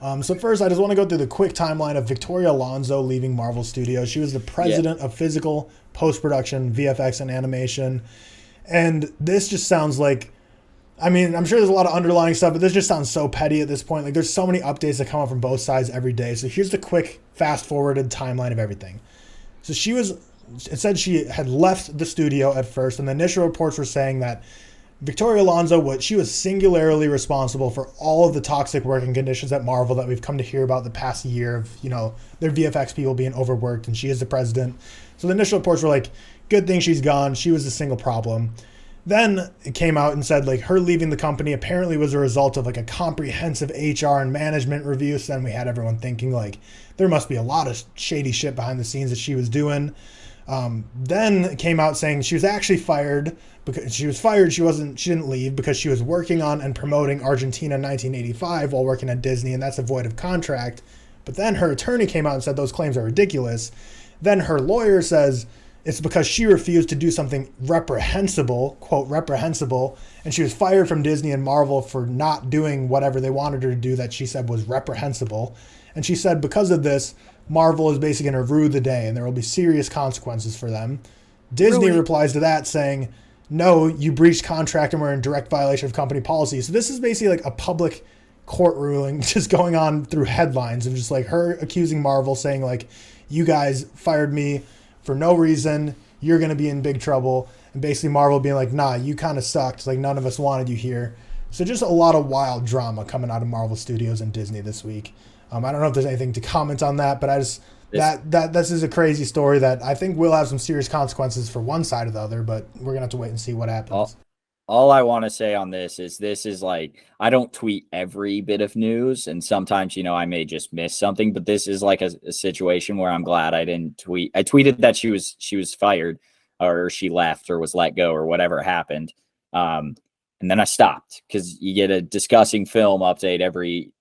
So first, I just want to go through the quick timeline of Victoria Alonso leaving Marvel Studios. She was the president of physical, post-production, VFX, and animation. And this just sounds like, I mean, I'm sure there's a lot of underlying stuff, but this just sounds so petty at this point. Like, there's so many updates that come up from both sides every day. So here's the quick, fast-forwarded timeline of everything. So it said she had left the studio at first, and the initial reports were saying that Victoria Alonso, she was singularly responsible for all of the toxic working conditions at Marvel that we've come to hear about the past year of, their VFX people being overworked, and she is the president. So the initial reports were like, good thing she's gone. She was the single problem. Then it came out and said like her leaving the company apparently was a result of like a comprehensive HR and management review. So then we had everyone thinking like there must be a lot of shady shit behind the scenes that she was doing. Then it came out saying she was actually fired because she was fired. She didn't leave because she was working on and promoting Argentina 1985 while working at Disney, and that's a void of contract. But then her attorney came out and said those claims are ridiculous. Then her lawyer says it's because she refused to do something reprehensible, quote, reprehensible, and she was fired from Disney and Marvel for not doing whatever they wanted her to do that she said was reprehensible. And she said because of this, Marvel is basically going to rue the day and there will be serious consequences for them. Disney replies to that saying, no, you breached contract and we're in direct violation of company policy. So this is basically like a public court ruling just going on through headlines of just like her accusing Marvel saying like, you guys fired me for no reason, you're going to be in big trouble. And basically Marvel being like, nah, you kind of sucked. Like none of us wanted you here. So just a lot of wild drama coming out of Marvel Studios and Disney this week. I don't know if there's anything to comment on that, but this is a crazy story that I think will have some serious consequences for one side or the other, but we're going to have to wait and see what happens. All I want to say on this is like, I don't tweet every bit of news, and sometimes, I may just miss something, but this is like a situation where I'm glad I didn't tweet. I tweeted that she was fired or she left or was let go or whatever happened. And then I stopped because you get a discussing film update every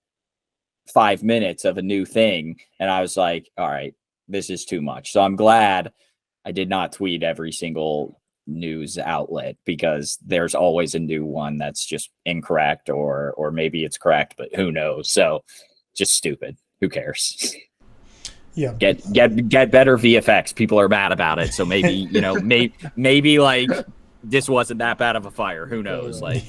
5 minutes of a new thing. And I was like, all right, this is too much. So I'm glad I did not tweet every single news outlet because there's always a new one that's just incorrect or maybe it's correct, but who knows? So just stupid. Who cares? Yeah. Get better VFX. People are mad about it. So maybe, maybe like this wasn't that bad of a fire. Who knows? Like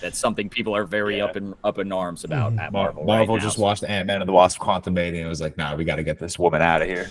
that's something people are very up in arms about at Marvel. Marvel just watched Ant-Man and the Wasp: Quantumania and it was like, nah, we got to get this woman out of here.